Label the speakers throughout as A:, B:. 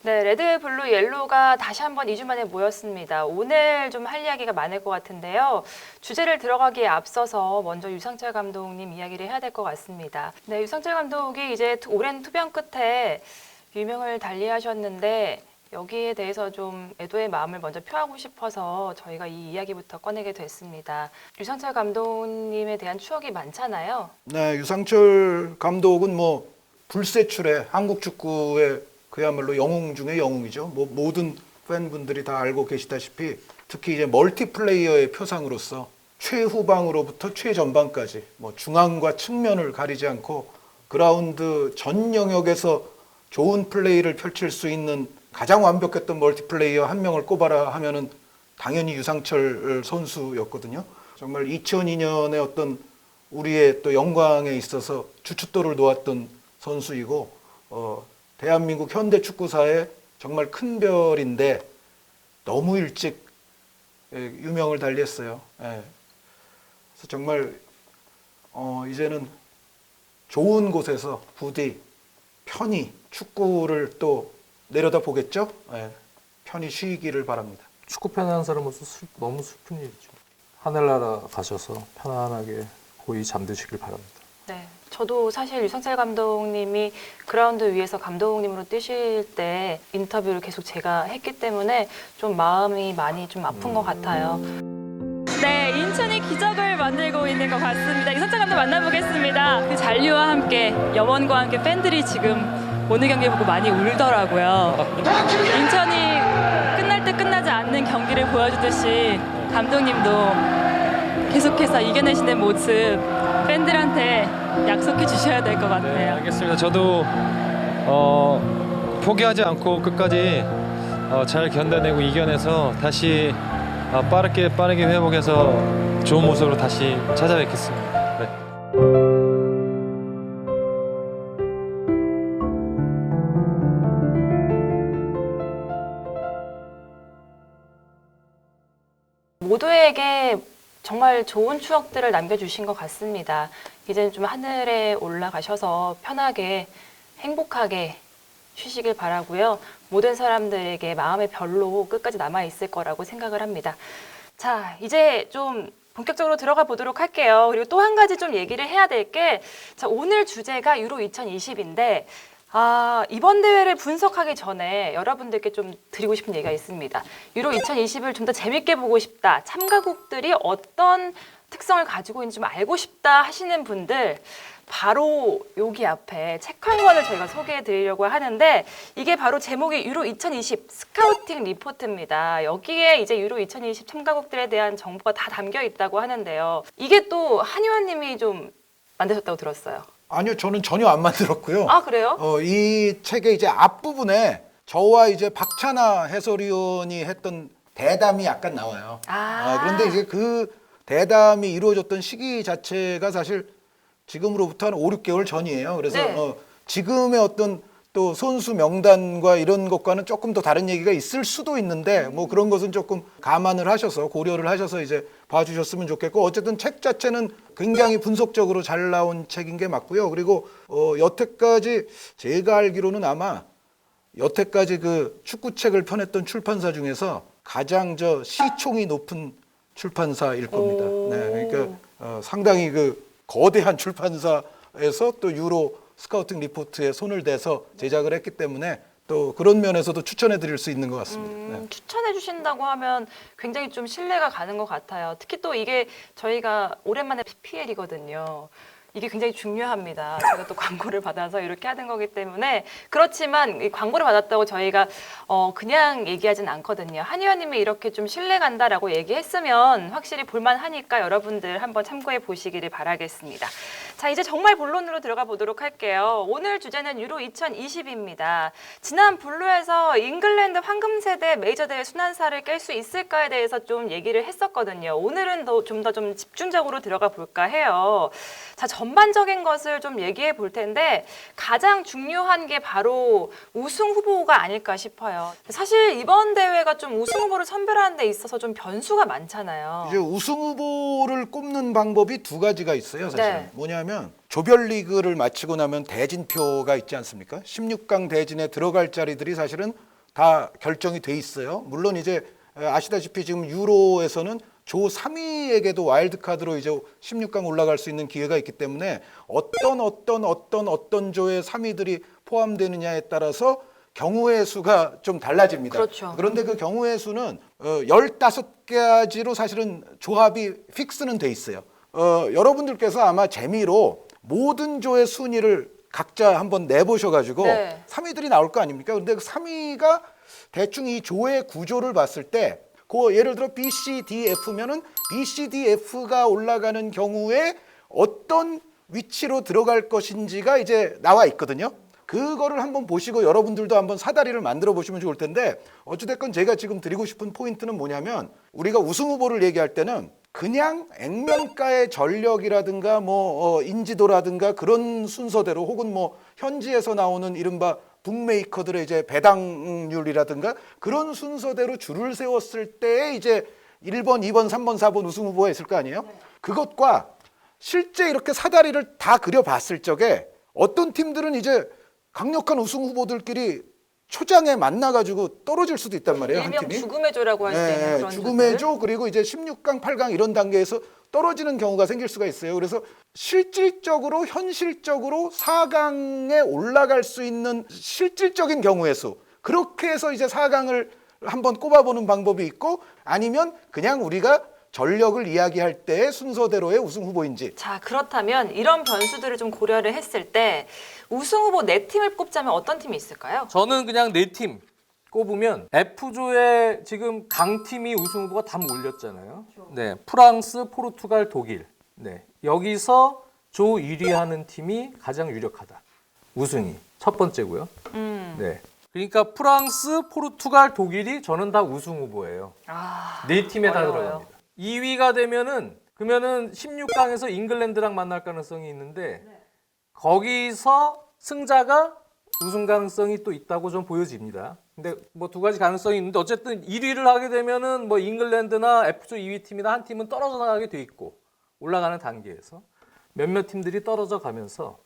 A: 네, 레드, 블루, 옐로우가 다시 한번 2주 만에 모였습니다. 오늘 좀 할 이야기가 많을 것 같은데요. 주제를 들어가기에 앞서서 먼저 유상철 감독님 이야기를 해야 될 것 같습니다. 네, 유상철 감독이 이제 오랜 투병 끝에 유명을 달리하셨는데 여기에 대해서 좀 애도의 마음을 먼저 표하고 싶어서 저희가 이 이야기부터 꺼내게 됐습니다. 유상철 감독님에 대한 추억이 많잖아요.
B: 네, 유상철 감독은 뭐 불세출의 한국 축구의 그야말로 영웅 중의 영웅이죠. 뭐 모든 팬분들이 다 알고 계시다시피 특히 이제 멀티플레이어의 표상으로서 최후방으로부터 최전방까지 뭐 중앙과 측면을 가리지 않고 그라운드 전 영역에서 좋은 플레이를 펼칠 수 있는 가장 완벽했던 멀티플레이어 한 명을 꼽아라 하면은 당연히 유상철 선수였거든요. 정말 2002년에 어떤 우리의 또 영광에 있어서 주춧돌을 놓았던 선수이고 대한민국 현대 축구사의 정말 큰 별인데 너무 일찍 유명을 달리했어요. 그래서 정말 이제는 좋은 곳에서 부디 편히 축구를 또 내려다 보겠죠. 편히 쉬기를 바랍니다.
C: 축구 팬 한 사람으로서 너무 슬픈 일이죠. 하늘나라 가셔서 편안하게 고이 잠드시길 바랍니다.
A: 네, 저도 사실 유상철 감독님이 그라운드 위에서 감독님으로 뛰실 때 인터뷰를 계속 제가 했기 때문에 좀 마음이 많이 좀 아픈 것 같아요. 네, 인천이 기적을 만들고 있는 것 같습니다. 유상철 감독 만나보겠습니다. 그 잔류와 함께 염원과 함께 팬들이 지금 오늘 경기 보고 많이 울더라고요. 인천이 끝날 때 끝나지 않는 경기를 보여주듯이 감독님도 계속해서 이겨내시는 모습 팬들한테 약속해 주셔야 될 것 같아요.
D: 네, 알겠습니다. 저도 포기하지 않고 끝까지 잘 견뎌내고 이겨내서 다시 빠르게 회복해서 좋은 모습으로 다시 찾아뵙겠습니다. 네.
A: 모두에게 정말 좋은 추억들을 남겨주신 것 같습니다. 이제는 좀 하늘에 올라가셔서 편하게 행복하게 쉬시길 바라고요. 모든 사람들에게 마음의 별로 끝까지 남아있을 거라고 생각을 합니다. 자, 이제 좀 본격적으로 들어가 보도록 할게요. 그리고 또 한 가지 좀 얘기를 해야 될 게, 자, 오늘 주제가 유로 2020인데 이번 대회를 분석하기 전에 여러분들께 좀 드리고 싶은 얘기가 있습니다. 유로 2020을 좀 더 재밌게 보고 싶다, 참가국들이 어떤 특성을 가지고 있는지 좀 알고 싶다 하시는 분들 바로 여기 앞에 책 한 권을 저희가 소개해 드리려고 하는데 이게 바로 제목이 유로 2020 스카우팅 리포트입니다. 여기에 이제 유로 2020 참가국들에 대한 정보가 다 담겨 있다고 하는데요. 이게 또 한의원 님이 좀 만드셨다고 들었어요.
B: 아니요, 저는 전혀 안 만들었고요.
A: 아, 그래요?
B: 이 책의 이제 앞부분에 저와 이제 박찬아 해설위원이 했던 대담이 약간 나와요. 그런데 이제 그 대담이 이루어졌던 시기 자체가 사실 지금으로부터 한 5, 6개월 전이에요. 그래서
A: 네.
B: 지금의 어떤 또 선수 명단과 이런 것과는 조금 더 다른 얘기가 있을 수도 있는데 뭐 그런 것은 조금 감안을 하셔서 고려를 하셔서 이제 봐주셨으면 좋겠고 어쨌든 책 자체는 굉장히 분석적으로 잘 나온 책인 게 맞고요. 그리고 여태까지 제가 알기로는 아마 여태까지 그 축구책을 펴냈던 출판사 중에서 가장 시총이 높은 출판사일 겁니다. 네, 그러니까 상당히 그 거대한 출판사에서 또 유로 스카우팅 리포트에 손을 대서 제작을 했기 때문에 또 그런 면에서도 추천해 드릴 수 있는 것 같습니다. 네.
A: 추천해 주신다고 하면 굉장히 좀 신뢰가 가는 것 같아요. 특히 또 이게 저희가 오랜만에 PPL이거든요. 이게 굉장히 중요합니다. 제가 또 광고를 받아서 이렇게 하는 거기 때문에 그렇지만 이 광고를 받았다고 저희가 그냥 얘기하진 않거든요. 한의원님이 이렇게 좀 신뢰 간다라고 얘기했으면 확실히 볼만하니까 여러분들 한번 참고해 보시기를 바라겠습니다. 자, 이제 정말 본론으로 들어가 보도록 할게요. 오늘 주제는 유로 2020입니다. 지난 블루에서 잉글랜드 황금세대 메이저대회 순환사를 깰 수 있을까에 대해서 좀 얘기를 했었거든요. 오늘은 좀 더 집중적으로 들어가 볼까 해요. 자, 전반적인 것을 좀 얘기해 볼 텐데 가장 중요한 게 바로 우승 후보가 아닐까 싶어요. 사실 이번 대회가 좀 우승 후보를 선별하는 데 있어서 좀 변수가 많잖아요.
B: 이제 우승 후보를 꼽는 방법이 두 가지가 있어요. 사실
A: 네.
B: 뭐냐면 조별리그를 마치고 나면 대진표가 있지 않습니까? 16강 대진에 들어갈 자리들이 사실은 다 결정이 돼 있어요. 물론 이제 아시다시피 지금 유로에서는 조 3위에게도 와일드카드로 이제 16강 올라갈 수 있는 기회가 있기 때문에 어떤 조의 3위들이 포함되느냐에 따라서 경우의 수가 좀 달라집니다.
A: 그렇죠.
B: 그런데 그 경우의 수는 15가지로 사실은 조합이 픽스는 돼 있어요. 여러분들께서 아마 재미로 모든 조의 순위를 각자 한번 내보셔가지고
A: 네.
B: 3위들이 나올 거 아닙니까? 근데 그 3위가 대충 이 조의 구조를 봤을 때, 그 예를 들어 B, C, D, F면은 B, C, D, F가 올라가는 경우에 어떤 위치로 들어갈 것인지가 이제 나와 있거든요. 그거를 한번 보시고 여러분들도 한번 사다리를 만들어 보시면 좋을 텐데, 어찌됐건 제가 지금 드리고 싶은 포인트는 뭐냐면, 우리가 우승 후보를 얘기할 때는 그냥 액면가의 전력이라든가 뭐 인지도라든가 그런 순서대로, 혹은 뭐 현지에서 나오는 이른바 북메이커들의 이제 배당률이라든가 그런 순서대로 줄을 세웠을 때 이제 1번, 2번, 3번, 4번 우승 후보가 있을 거 아니에요? 그것과 실제 이렇게 사다리를 다 그려봤을 적에 어떤 팀들은 이제 강력한 우승 후보들끼리 초장에 만나가지고 떨어질 수도 있단 말이에요. 한
A: 일명
B: 팀이.
A: 죽음의 조라고 할 수 있는 그런
B: 죽음의
A: 조들.
B: 조, 그리고 이제 16강, 8강 이런 단계에서 떨어지는 경우가 생길 수가 있어요. 그래서 실질적으로 현실적으로 4강에 올라갈 수 있는 실질적인 경우의 수, 그렇게 해서 이제 4강을 한번 꼽아보는 방법이 있고, 아니면 그냥 우리가 전력을 이야기할 때의 순서대로의 우승 후보인지.
A: 자, 그렇다면 이런 변수들을 좀 고려를 했을 때 우승 후보 4팀을 꼽자면 어떤 팀이 있을까요?
C: 저는 그냥 4팀 꼽으면 F조에 지금 강팀이 우승 후보가 다 몰렸잖아요. 네, 프랑스, 포르투갈, 독일. 네, 여기서 조 1위 하는 팀이 가장 유력하다. 우승이 첫 번째고요. 네, 그러니까 프랑스, 포르투갈, 독일이 저는 다 우승 후보예요.
A: 아,
C: 4팀에 다
A: 어려워요.
C: 들어갑니다. 2위가 되면은 그러면은 16강에서 잉글랜드랑 만날 가능성이 있는데 거기서 승자가 우승 가능성이 또 있다고 좀 보여집니다. 근데 뭐 두 가지 가능성이 있는데 어쨌든 1위를 하게 되면은 뭐 잉글랜드나 F조 2위 팀이나 한 팀은 떨어져 나가게 돼 있고, 올라가는 단계에서 몇몇 팀들이 떨어져 가면서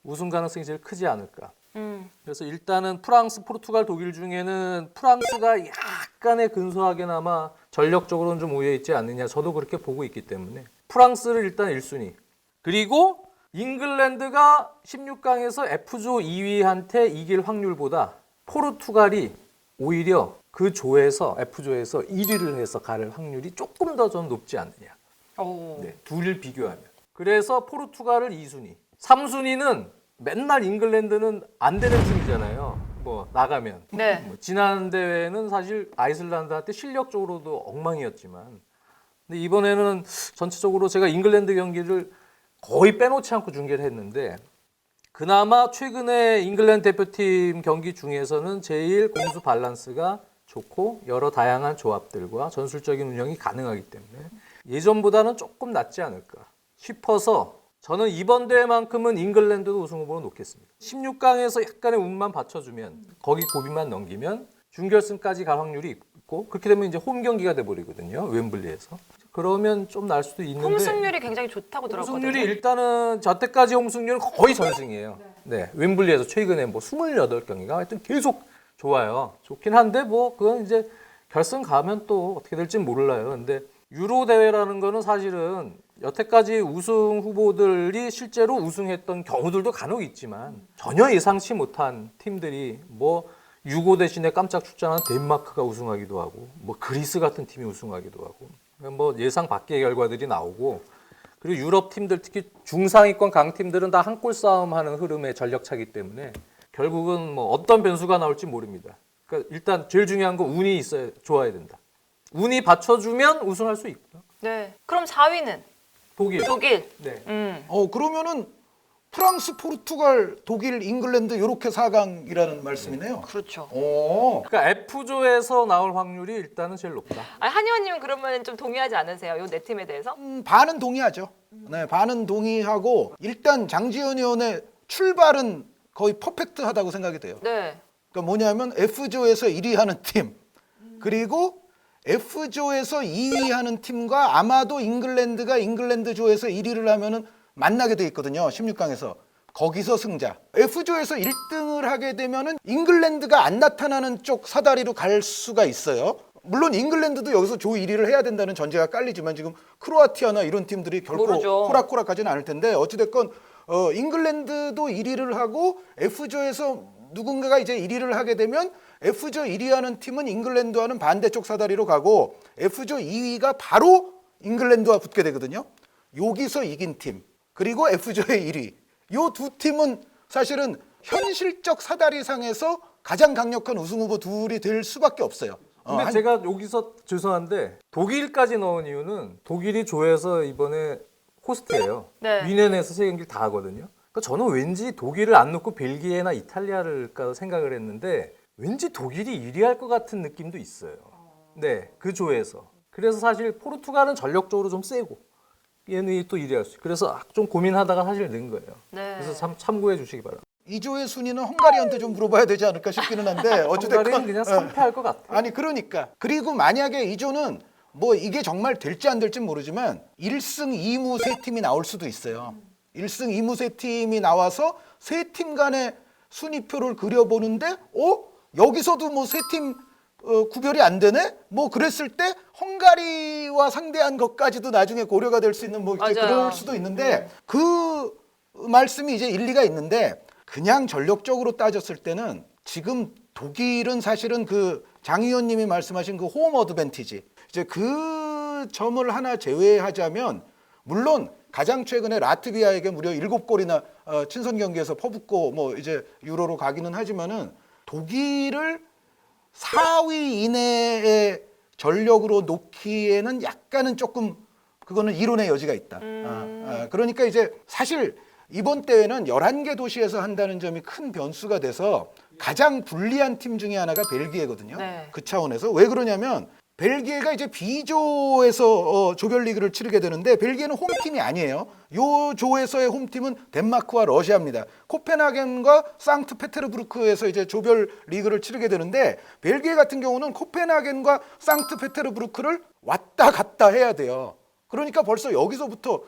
C: 우승 가능성이 제일 크지 않을까. 그래서 일단은 프랑스, 포르투갈, 독일 중에는 프랑스가 약간의 근소하게나마 전력적으로는 좀 우위에 있지 않느냐, 저도 그렇게 보고 있기 때문에 프랑스를 일단 1순위, 그리고 잉글랜드가 16강에서 F조 2위한테 이길 확률보다 포르투갈이 오히려 그 조에서 F조에서 1위를 해서 갈 확률이 조금 더 좀 높지 않느냐.
A: 오.
C: 네, 둘을 비교하면. 그래서 포르투갈을 2순위. 3순위는 맨날 잉글랜드는 안 되는 팀이잖아요. 뭐 나가면.
A: 네.
C: 뭐 지난 대회는 사실 아이슬란드한테 실력적으로도 엉망이었지만, 근데 이번에는 전체적으로 제가 잉글랜드 경기를 거의 빼놓지 않고 중계를 했는데, 그나마 최근에 잉글랜드 대표팀 경기 중에서는 제일 공수 밸런스가 좋고 여러 다양한 조합들과 전술적인 운영이 가능하기 때문에 예전보다는 조금 낫지 않을까 싶어서, 저는 이번 대회만큼은 잉글랜드도 우승 후보로 놓겠습니다. 16강에서 약간의 운만 받쳐주면, 거기 고비만 넘기면 준결승까지 갈 확률이 있고, 그렇게 되면 이제 홈 경기가 돼버리거든요, 웸블리에서. 그러면 좀 날 수도 있는데,
A: 홈승률이 굉장히 좋다고 들었거든요.
C: 홈승률이 일단은 저때까지 홈승률은 거의 전승이에요. 네, 웸블리에서 최근에 뭐 28경기가 하여튼 계속 좋아요. 좋긴 한데 뭐 그건 이제 결승 가면 또 어떻게 될지는 몰라요. 근데 유로 대회라는 거는 사실은 여태까지 우승 후보들이 실제로 우승했던 경우들도 간혹 있지만 전혀 예상치 못한 팀들이, 뭐 유고 대신에 깜짝 출전한 덴마크가 우승하기도 하고, 뭐 그리스 같은 팀이 우승하기도 하고, 뭐 예상 밖의 결과들이 나오고, 그리고 유럽 팀들, 특히 중상위권 강팀들은 다 한 골 싸움하는 흐름의 전력차기 때문에 결국은 뭐 어떤 변수가 나올지 모릅니다. 그러니까 일단 제일 중요한 건 운이 있어야, 좋아야 된다. 운이 받쳐주면 우승할 수 있고요.
A: 네. 그럼 4위는
C: 독일.
A: 독일.
C: 네.
B: 그러면은 프랑스, 포르투갈, 독일, 잉글랜드 이렇게 4강이라는 말씀이네요.
A: 그렇죠.
C: 그러니까 F조에서 나올 확률이 일단은 제일 높다.
A: 한 의원님은 그러면 좀 동의하지 않으세요? 요 4팀에 대해서?
B: 반은 동의하죠. 네, 반은 동의하고, 일단 장지현 의원의 출발은 거의 퍼펙트하다고 생각이 돼요.
A: 네.
B: 그러니까 뭐냐면 F조에서 1위 하는 팀, 그리고 F조에서 2위 하는 팀과 아마도 잉글랜드가 잉글랜드조에서 1위를 하면은 만나게 돼 있거든요, 16강에서. 거기서 승자. F조에서 1등을 하게 되면은 잉글랜드가 안 나타나는 쪽 사다리로 갈 수가 있어요. 물론 잉글랜드도 여기서 조 1위를 해야 된다는 전제가 깔리지만 지금 크로아티아나 이런 팀들이 결코
A: 모르죠.
B: 호락호락하지는 않을 텐데 어찌됐건 잉글랜드도 1위를 하고 F조에서 누군가가 이제 1위를 하게 되면 F조 1위 하는 팀은 잉글랜드와는 반대쪽 사다리로 가고 F조 2위가 바로 잉글랜드와 붙게 되거든요. 여기서 이긴 팀 그리고 F조의 1위 요 두 팀은 사실은 현실적 사다리상에서 가장 강력한 우승 후보 둘이 될 수밖에 없어요.
C: 근데 제가 여기서 죄송한데 독일까지 넣은 이유는 독일이 조에서 이번에 호스트예요.
A: 네.
C: 뮌헨에서 세 경기를 다 하거든요. 그러니까 저는 왠지 독일을 안 넣고 벨기에나 이탈리아를 생각을 했는데 왠지 독일이 유리할 것 같은 느낌도 있어요. 네, 그 조에서. 그래서 사실 포르투갈은 전력적으로 좀 세고 얘는 또 유리할 수 있고 그래서 좀 고민하다가 사실 넣은 거예요.
A: 네.
C: 그래서 참고해 주시기 바랍니다.
B: 이 조의 순위는 헝가리한테 좀 물어봐야 되지 않을까 싶기는 한데
C: 헝가리는
B: 어찌됐건
C: 그냥 선패할 것 같아요.
B: 아니 그러니까 그리고 만약에 이 조는 뭐 이게 정말 될지 안 될지 모르지만 1승 2무 세 팀이 나올 수도 있어요. 1승 2무 세 팀이 나와서 세 팀 간의 순위표를 그려보는데 여기서도 뭐 세 팀 구별이 안 되네? 뭐 그랬을 때 헝가리와 상대한 것까지도 나중에 고려가 될 수 있는 뭐 이제
A: 맞아요.
B: 그럴 수도 있는데 그 말씀이 이제 일리가 있는데 그냥 전력적으로 따졌을 때는 지금 독일은 사실은 그 장 의원님이 말씀하신 그 홈 어드밴티지 이제 그 점을 하나 제외하자면 물론 가장 최근에 라트비아에게 무려 7골이나 친선 경기에서 퍼붓고 뭐 이제 유로로 가기는 하지만은 독일을 4위 이내의 전력으로 놓기에는 약간은 조금 그거는 이론의 여지가 있다. 그러니까 이제 사실 이번 대회는 11개 도시에서 한다는 점이 큰 변수가 돼서 가장 불리한 팀 중에 하나가 벨기에거든요.
A: 네.
B: 그 차원에서 왜 그러냐면 벨기에가 이제 B조에서 조별리그를 치르게 되는데 벨기에는 홈팀이 아니에요. 요 조에서의 홈팀은 덴마크와 러시아입니다. 코펜하겐과 상트페테르부르크에서 이제 조별리그를 치르게 되는데 벨기에 같은 경우는 코펜하겐과 상트페테르부르크를 왔다 갔다 해야 돼요. 그러니까 벌써 여기서부터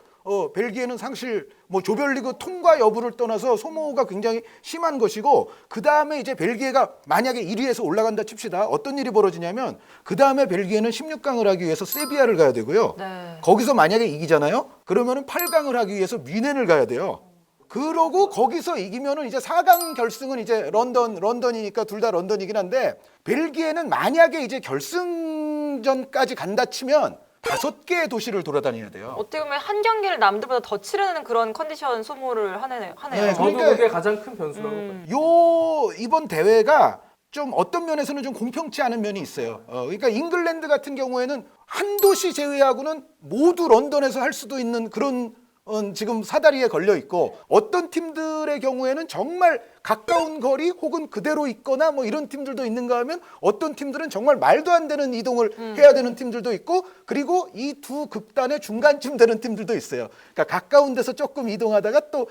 B: 벨기에는 사실 뭐 조별리그 통과 여부를 떠나서 소모가 굉장히 심한 것이고 그 다음에 이제 벨기에가 만약에 1위에서 올라간다 칩시다. 어떤 일이 벌어지냐면 그 다음에 벨기에는 16강을 하기 위해서 세비야를 가야 되고요.
A: 네.
B: 거기서 만약에 이기잖아요. 그러면은 8강을 하기 위해서 뮌헨을 가야 돼요. 그러고 거기서 이기면은 이제 4강 결승은 이제 런던이니까 둘 다 런던이긴 한데 벨기에는 만약에 이제 결승전까지 간다 치면 5개의 도시를 돌아다녀야 돼요.
A: 어떻게 보면 한 경기를 남들보다 더 치르는 그런 컨디션 소모를 하네요.
B: 네,
C: 저도
B: 그러니까-
C: 그게 가장 큰 변수라고 봐요.
B: 요 이번 대회가 좀 어떤 면에서는 좀 공평치 않은 면이 있어요. 그러니까 잉글랜드 같은 경우에는 한 도시 제외하고는 모두 런던에서 할 수도 있는 그런 지금 사다리에 걸려 있고 어떤 팀들의 경우에는 정말 가까운 거리 혹은 그대로 있거나 뭐 이런 팀들도 있는가 하면 어떤 팀들은 정말 말도 안 되는 이동을 해야 되는 팀들도 있고 그리고 이 두 극단의 중간쯤 되는 팀들도 있어요. 그러니까 가까운 데서 조금 이동하다가 또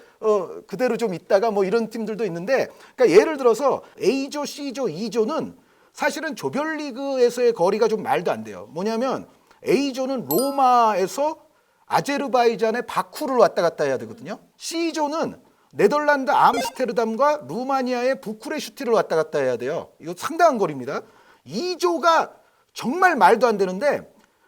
B: 그대로 좀 있다가 뭐 이런 팀들도 있는데 그러니까 예를 들어서 A조, C조, E조는 사실은 조별리그에서의 거리가 좀 말도 안 돼요. 뭐냐면 A조는 로마에서 아제르바이잔의 바쿠를 왔다 갔다 해야 되거든요. C조는 네덜란드 암스테르담과 루마니아의 부쿠레슈티를 왔다 갔다 해야 돼요. 이거 상당한 거리입니다. 2조가 정말 말도 안 되는데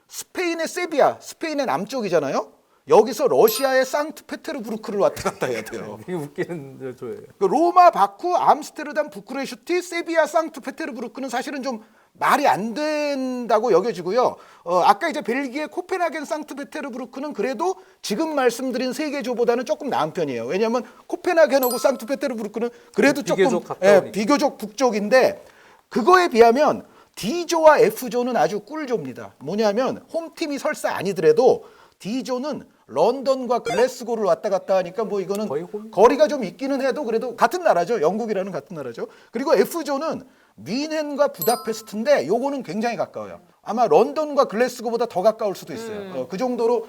B: 스페인의 세비야, 스페인의 남쪽이잖아요. 여기서 러시아의 상트페테르부르크를 왔다 갔다 해야 돼요.
C: 되게 웃기는 조예요.
B: 그 로마, 바쿠, 암스테르담, 부쿠레슈티, 세비야, 상트페테르부르크는 사실은 좀 말이 안 된다고 여겨지고요. 아까 이제 벨기에 코펜하겐 상트페테르부르크는 그래도 지금 말씀드린 세 개 조보다는 조금 나은 편이에요. 왜냐하면 코펜하겐하고 상트페테르부르크는 그래도
C: 비교적
B: 조금
C: 가까우니까.
B: 비교적 북쪽인데 그거에 비하면 D조와 F조는 아주 꿀조입니다. 뭐냐면 홈팀이 설사 아니더라도 D조는 런던과 글래스고를 왔다 갔다 하니까 뭐 이거는
C: 거의 홈.
B: 거리가 좀 있기는 해도 그래도 같은 나라죠. 영국이라는 같은 나라죠. 그리고 F조는 뮌헨과 부다페스트인데 요거는 굉장히 가까워요. 아마 런던과 글래스고보다 더 가까울 수도 있어요. 그 정도로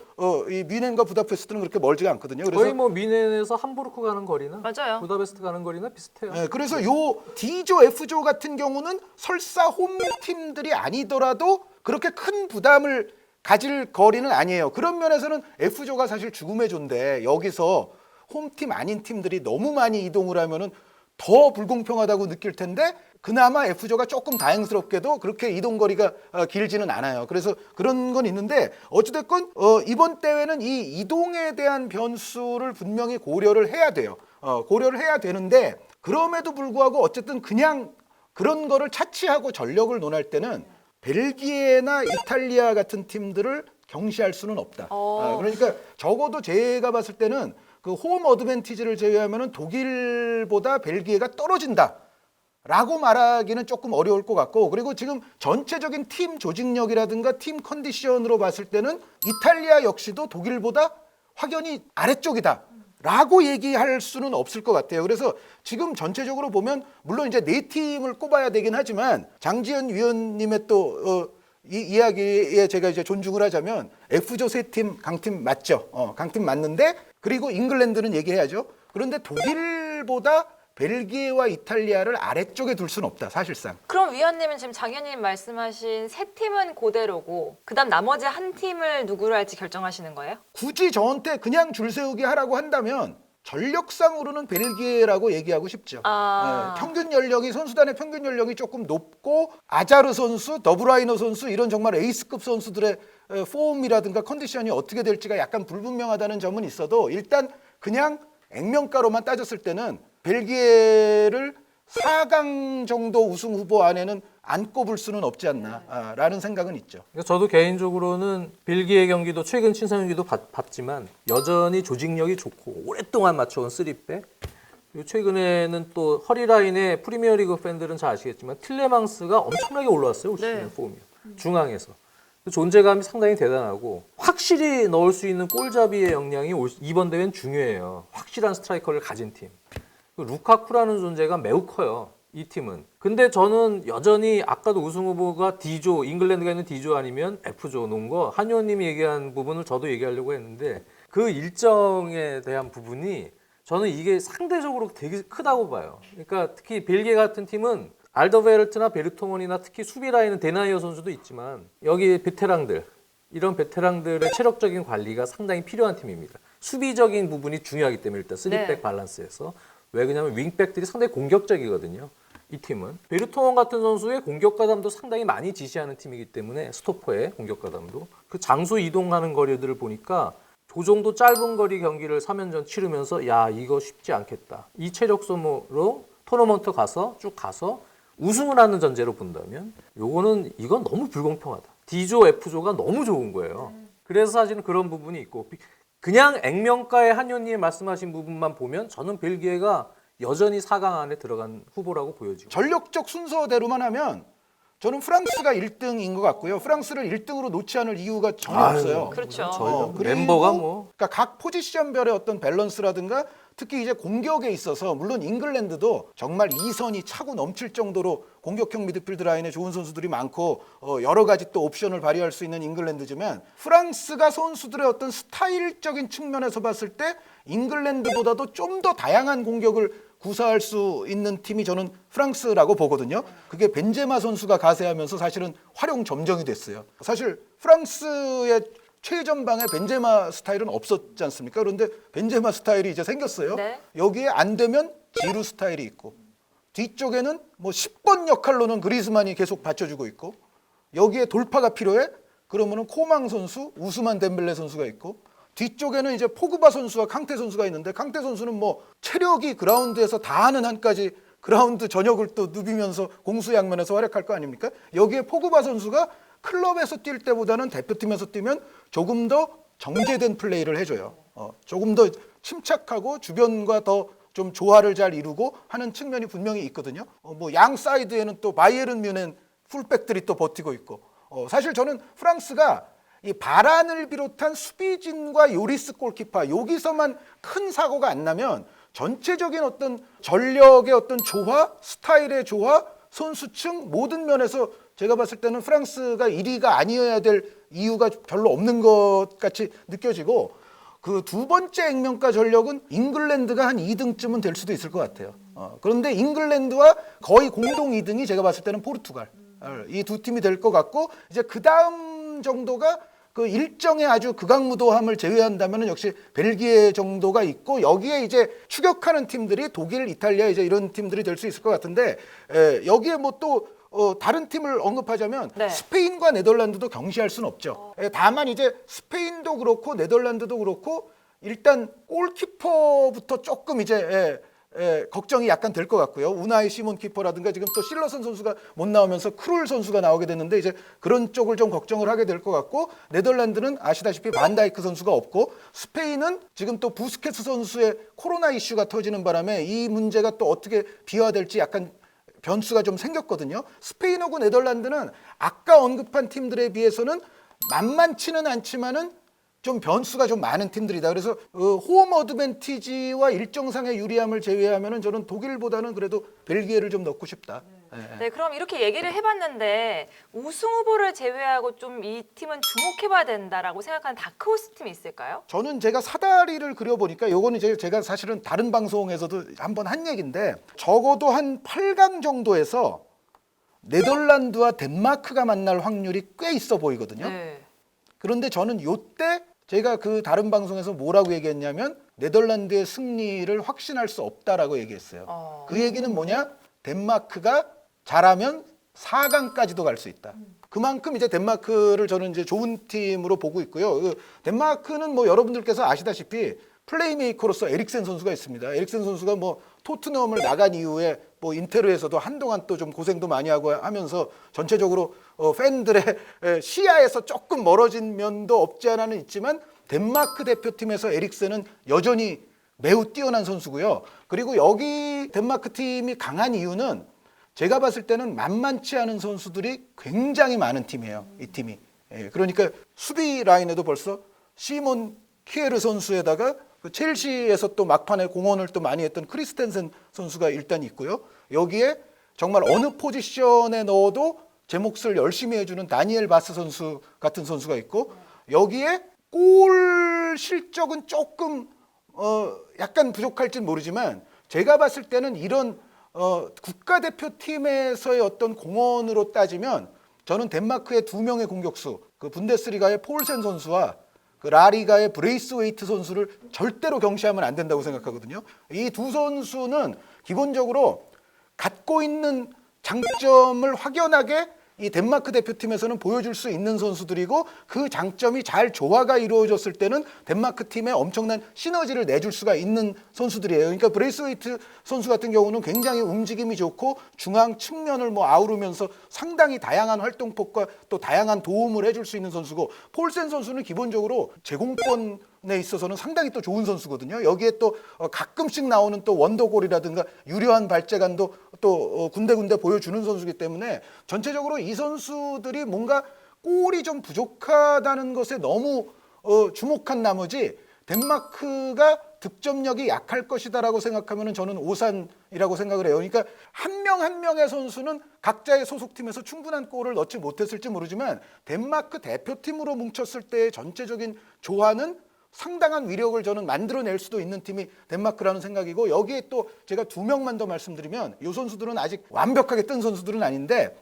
B: 이 뮌헨과 부다페스트는 그렇게 멀지가 않거든요. 그래서
C: 거의 뭐 뮌헨에서 함부르크 가는 거리나
A: 맞아요.
C: 부다페스트 가는 거리나 비슷해요.
B: 그래서 요 D조, F조 같은 경우는 설사 홈팀들이 아니더라도 그렇게 큰 부담을 가질 거리는 아니에요. 그런 면에서는 F조가 사실 죽음의 조인데 여기서 홈팀 아닌 팀들이 너무 많이 이동을 하면은 더 불공평하다고 느낄 텐데 그나마 F조가 조금 다행스럽게도 그렇게 이동 거리가 길지는 않아요. 그래서 그런 건 있는데 어찌됐건 이번 대회는 이 이동에 대한 변수를 분명히 고려를 해야 돼요. 고려를 해야 되는데 그럼에도 불구하고 어쨌든 그냥 그런 거를 차치하고 전력을 논할 때는 벨기에나 이탈리아 같은 팀들을 경시할 수는 없다. 그러니까 적어도 제가 봤을 때는 그 홈 어드밴티지를 제외하면은 독일보다 벨기에가 떨어진다라고 말하기는 조금 어려울 것 같고, 그리고 지금 전체적인 팀 조직력이라든가 팀 컨디션으로 봤을 때는 이탈리아 역시도 독일보다 확연히 아래쪽이다. 라고 얘기할 수는 없을 것 같아요. 그래서 지금 전체적으로 보면 물론 이제 네 팀을 꼽아야 되긴 하지만 장지현 위원님의 또 이 이야기에 제가 이제 존중을 하자면 F조 세 팀 강팀 맞죠? 강팀 맞는데 그리고 잉글랜드는 얘기해야죠. 그런데 독일보다 벨기에와 이탈리아를 아래쪽에 둘 수는 없다, 사실상.
A: 그럼 위원님은 지금 장 의원님 말씀하신 세 팀은 그대로고 그다음 나머지 한 팀을 누구로 할지 결정하시는 거예요?
B: 굳이 저한테 그냥 줄 세우기 하라고 한다면 전력상으로는 벨기에라고 얘기하고 싶죠. 평균 연령이 선수단의 평균 연령이 조금 높고 아자르 선수, 더브라이너 선수 이런 정말 에이스급 선수들의 폼이라든가 컨디션이 어떻게 될지가 약간 불분명하다는 점은 있어도 일단 그냥 액면가로만 따졌을 때는 벨기에를 4강 정도 우승 후보 안에는 안 꼽을 수는 없지 않나라는 생각은 있죠.
C: 저도 개인적으로는 벨기에 경기도 최근 친선 경기도 봤지만 여전히 조직력이 좋고 오랫동안 맞춰온 3백. 그리고 최근에는 또 허리라인에 프리미어리그 팬들은 잘 아시겠지만 틸레망스가 엄청나게 올라왔어요. 올 시즌 폼이 중앙에서. 존재감이 상당히 대단하고 확실히 넣을 수 있는 골잡이의 역량이 이번 대회는 중요해요. 확실한 스트라이커를 가진 팀. 루카쿠라는 존재가 매우 커요. 이 팀은. 근데 저는 여전히 아까도 우승 후보가 D조, 잉글랜드가 있는 D조 아니면 F조 놓은 거 한 의원님이 얘기한 부분을 저도 얘기하려고 했는데 그 일정에 대한 부분이 저는 이게 상대적으로 되게 크다고 봐요. 그러니까 특히 벨기에 같은 팀은 알더베르트나 베르토먼이나 특히 수비 라인은 데나이어 선수도 있지만 여기 베테랑들 이런 베테랑들의 체력적인 관리가 상당히 필요한 팀입니다. 수비적인 부분이 중요하기 때문에 일단 3백 밸런스에서 왜 그러냐면 윙백들이 상당히 공격적이거든요. 이 팀은 베르토먼 같은 선수의 공격 가담도 상당히 많이 지시하는 팀이기 때문에 스토퍼의 공격 가담도 그 장소 이동하는 거리들을 보니까 그 정도 짧은 거리 경기를 3연전 치르면서 야 이거 쉽지 않겠다. 이 체력 소모로 토너먼트 쭉 가서 우승을 하는 전제로 본다면 이건 너무 불공평하다. D조, F조가 너무 좋은 거예요. 그래서 사실은 그런 부분이 있고 그냥 액면가의 한 의원님이 말씀하신 부분만 보면 저는 벨기에가 여전히 4강 안에 들어간 후보라고 보여지고
B: 전력적 순서대로만 하면 저는 프랑스가 1등인 것 같고요. 프랑스를 1등으로 놓지 않을 이유가 전혀 없어요.
A: 그렇죠.
B: 그리고
C: 멤버가 뭐
B: 그러니까 각 포지션별의 어떤 밸런스라든가 특히 이제 공격에 있어서 물론 잉글랜드도 정말 이선이 차고 넘칠 정도로 공격형 미드필드 라인에 좋은 선수들이 많고 여러 가지 또 옵션을 발휘할 수 있는 잉글랜드지만 프랑스가 선수들의 어떤 스타일적인 측면에서 봤을 때 잉글랜드보다도 좀 더 다양한 공격을 구사할 수 있는 팀이 저는 프랑스라고 보거든요. 그게 벤제마 선수가 가세하면서 사실은 활용 점정이 됐어요. 사실 프랑스의 최전방에 벤제마 스타일은 없었지 않습니까? 그런데 벤제마 스타일이 이제 생겼어요.
A: 네.
B: 여기에 안 되면 지루 스타일이 있고 뒤쪽에는 뭐 10번 역할로는 그리즈만이 계속 받쳐주고 있고 여기에 돌파가 필요해? 그러면은 코망 선수, 우스만 덴벨레 선수가 있고 뒤쪽에는 이제 포그바 선수와 캉테 선수가 있는데 캉테 선수는 뭐 체력이 그라운드에서 다 하는 한까지 그라운드 전역을 또 누비면서 공수양면에서 활약할 거 아닙니까? 여기에 포그바 선수가 클럽에서 뛸 때보다는 대표팀에서 뛰면 조금 더 정제된 플레이를 해줘요. 조금 더 침착하고 주변과 더 좀 조화를 잘 이루고 하는 측면이 분명히 있거든요. 뭐 양 사이드에는 또 바이에른 뮌헨 풀백들이 또 버티고 있고 사실 저는 프랑스가 이 바란을 비롯한 수비진과 요리스 골키퍼 여기서만 큰 사고가 안 나면 전체적인 어떤 전력의 어떤 조화, 스타일의 조화, 선수층 모든 면에서 제가 봤을 때는 프랑스가 1위가 아니어야 될 이유가 별로 없는 것 같이 느껴지고 그 두 번째 액면가 전력은 잉글랜드가 한 2등쯤은 될 수도 있을 것 같아요. 그런데 잉글랜드와 거의 공동 2등이 제가 봤을 때는 포르투갈 이 두 팀이 될 것 같고 이제 그 다음 정도가 그 일정의 아주 극악무도함을 제외한다면 역시 벨기에 정도가 있고 여기에 이제 추격하는 팀들이 독일, 이탈리아 이제 이런 팀들이 될 수 있을 것 같은데 여기에 뭐 또 다른 팀을 언급하자면
A: 네.
B: 스페인과 네덜란드도 경시할 수는 없죠. 다만 이제 스페인도 그렇고 네덜란드도 그렇고 일단 골키퍼부터 조금 이제 걱정이 약간 될 것 같고요. 우나이 시몬 키퍼라든가 지금 또 실러슨 선수가 못 나오면서 크룰 선수가 나오게 됐는데 이제 그런 쪽을 좀 걱정을 하게 될 것 같고 네덜란드는 아시다시피 반다이크 선수가 없고 스페인은 지금 또 부스케츠 선수의 코로나 이슈가 터지는 바람에 이 문제가 또 어떻게 비화될지 약간 변수가 좀 생겼거든요. 스페인하고 네덜란드는 아까 언급한 팀들에 비해서는 만만치는 않지만은 좀 변수가 좀 많은 팀들이다. 그래서 홈 어드밴티지와 일정상의 유리함을 제외하면은 저는 독일보다는 그래도 벨기에를 좀 넣고 싶다.
A: 네, 그럼 이렇게 얘기를 해봤는데 우승 후보를 제외하고 좀 이 팀은 주목해봐야 된다라고 생각하는 다크호스 팀이 있을까요?
B: 저는 제가 사다리를 그려보니까 요거는 이제 제가 사실은 다른 방송에서도 한번 한 얘기인데 적어도 한 8강 정도에서 네덜란드와 덴마크가 만날 확률이 꽤 있어 보이거든요.
A: 네.
B: 그런데 저는 요때 제가 그 다른 방송에서 뭐라고 얘기했냐면 네덜란드의 승리를 확신할 수 없다라고 얘기했어요. 그 얘기는 뭐냐? 덴마크가 잘하면 4강까지도 갈 수 있다. 그만큼 이제 덴마크를 저는 이제 좋은 팀으로 보고 있고요. 덴마크는 뭐 여러분들께서 아시다시피 플레이메이커로서 에릭센 선수가 있습니다. 에릭센 선수가 뭐 토트넘을 나간 이후에 뭐 인테르에서도 한동안 또 좀 고생도 많이 하고 하면서 전체적으로 팬들의 시야에서 조금 멀어진 면도 없지 않아는 있지만 덴마크 대표팀에서 에릭센은 여전히 매우 뛰어난 선수고요. 그리고 여기 덴마크 팀이 강한 이유는 제가 봤을 때는 만만치 않은 선수들이 굉장히 많은 팀이에요. 이 팀이. 그러니까 수비 라인에도 벌써 시몬 키에르 선수에다가 그 첼시에서 또 막판에 공헌을 또 많이 했던 크리스텐센 선수가 일단 있고요. 여기에 정말 어느 포지션에 넣어도 제 몫을 열심히 해주는 다니엘 바스 선수 같은 선수가 있고 여기에 골 실적은 조금 약간 부족할진 모르지만 제가 봤을 때는 이런 국가대표팀에서의 어떤 공헌으로 따지면 저는 덴마크의 2명의 공격수 그 분데스리가의 폴센 선수와 그 라리가의 브레이스웨이트 선수를 절대로 경시하면 안 된다고 생각하거든요. 이 두 선수는 기본적으로 갖고 있는 장점을 확연하게 이 덴마크 대표팀에서는 보여줄 수 있는 선수들이고 그 장점이 잘 조화가 이루어졌을 때는 덴마크 팀에 엄청난 시너지를 내줄 수가 있는 선수들이에요. 그러니까 브레이스웨이트 선수 같은 경우는 굉장히 움직임이 좋고 중앙 측면을 뭐 아우르면서 상당히 다양한 활동폭과 또 다양한 도움을 해줄 수 있는 선수고 폴센 선수는 기본적으로 제공권에 있어서는 상당히 또 좋은 선수거든요. 여기에 또 가끔씩 나오는 또 원더골이라든가 유려한 발재간도 또 군데군데 보여주는 선수이기 때문에 전체적으로 이 선수들이 뭔가 골이 좀 부족하다는 것에 너무 주목한 나머지 덴마크가 득점력이 약할 것이다라고 생각하면 저는 오산이라고 생각을 해요. 그러니까 한 명 한 명의 선수는 각자의 소속팀에서 충분한 골을 넣지 못했을지 모르지만 덴마크 대표팀으로 뭉쳤을 때의 전체적인 조화는 상당한 위력을 저는 만들어낼 수도 있는 팀이 덴마크라는 생각이고 여기에 또 제가 2명만 더 말씀드리면 이 선수들은 아직 완벽하게 뜬 선수들은 아닌데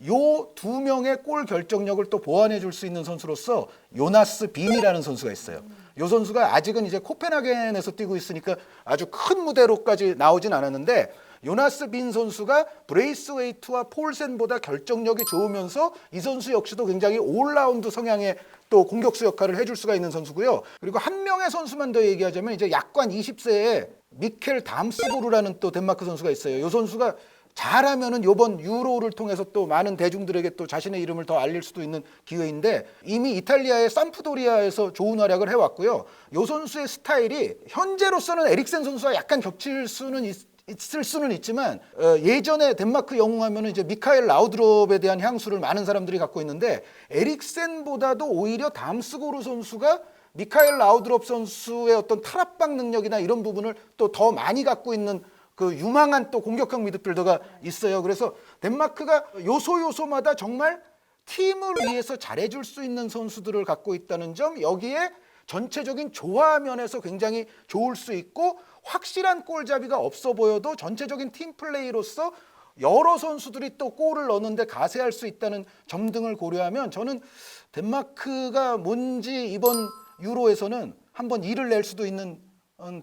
B: 요 2명의 골 결정력을 또 보완해 줄 수 있는 선수로서 요나스 빈이라는 선수가 있어요. 요 선수가 아직은 이제 코펜하겐에서 뛰고 있으니까 아주 큰 무대로까지 나오진 않았는데 요나스 빈 선수가 브레이스웨이트와 폴센보다 결정력이 좋으면서 이 선수 역시도 굉장히 올라운드 성향의 또 공격수 역할을 해줄 수가 있는 선수고요. 그리고 한 명의 선수만 더 얘기하자면 이제 약관 20세에 미켈 담스보르라는 또 덴마크 선수가 있어요. 이 선수가 잘하면은 이번 유로를 통해서 또 많은 대중들에게 또 자신의 이름을 더 알릴 수도 있는 기회인데 이미 이탈리아의 삼프도리아에서 좋은 활약을 해왔고요. 이 선수의 스타일이 현재로서는 에릭센 선수와 약간 겹칠 수는 있을 수는 있지만 예전에 덴마크 영웅하면은 이제 미카엘 라우드롭에 대한 향수를 많은 사람들이 갖고 있는데 에릭센보다도 오히려 담스고르 선수가 미카엘 라우드롭 선수의 어떤 탈압박 능력이나 이런 부분을 또 더 많이 갖고 있는 그 유망한 또 공격형 미드필더가 있어요. 그래서 덴마크가 요소요소마다 정말 팀을 위해서 잘해줄 수 있는 선수들을 갖고 있다는 점, 여기에 전체적인 조화 면에서 굉장히 좋을 수 있고 확실한 골잡이가 없어 보여도 전체적인 팀 플레이로서 여러 선수들이 또 골을 넣는데 가세할 수 있다는 점 등을 고려하면 저는 덴마크가 뭔지 이번 유로에서는 한번 일을 낼 수도 있는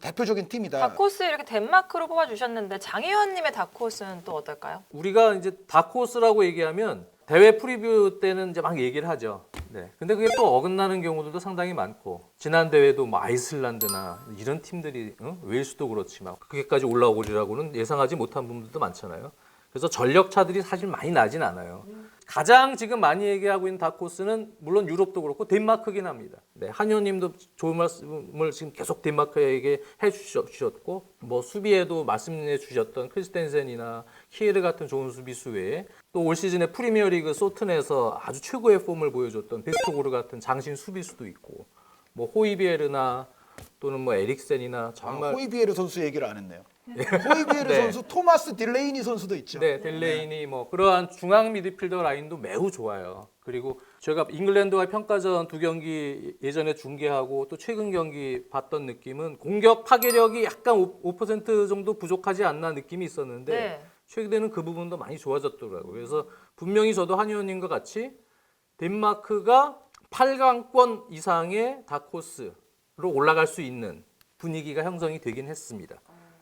B: 대표적인 팀이다.
A: 다크호스 이렇게 덴마크로 뽑아주셨는데 장희환님의 다크호스는 또 어떨까요?
C: 우리가 이제 다크호스라고 얘기하면 대회 프리뷰 때는 이제 막 얘기를 하죠. 네. 근데 그게 또 어긋나는 경우들도 상당히 많고 지난 대회도 뭐 아이슬란드나 이런 팀들이 웨일스도 그렇지만 그게까지 올라오리라고는 예상하지 못한 부분들도 많잖아요. 그래서 전력차들이 사실 많이 나진 않아요. 가장 지금 많이 얘기하고 있는 다크호스는 물론 유럽도 그렇고 덴마크긴 합니다. 네, 한효님도 좋은 말씀을 지금 계속 덴마크에게 해주셨고 뭐 수비에도 말씀해 주셨던 크리스텐센이나 키에르 같은 좋은 수비수 외에 또 올 시즌에 프리미어리그 소튼에서 아주 최고의 폼을 보여줬던 베스토고르 같은 장신 수비수도 있고 뭐 호이비에르나 또는 뭐 에릭센이나 정말
B: 호이비에르 선수 얘기를 안 했네요. 호이비에르
C: 네.
B: 선수, 토마스 딜레이니 선수도 있죠.
C: 네, 델레인이 뭐 그러한 중앙 미드필더 라인도 매우 좋아요. 그리고 제가 잉글랜드와 평가전 두 경기 예전에 중계하고 또 최근 경기 봤던 느낌은 공격 파괴력이 약간 5% 정도 부족하지 않나 느낌이 있었는데
A: 네.
C: 최근에는 그 부분도 많이 좋아졌더라고요. 그래서 분명히 저도 한 의원님과 같이 덴마크가 8강권 이상의 다크호스로 올라갈 수 있는 분위기가 형성이 되긴 했습니다.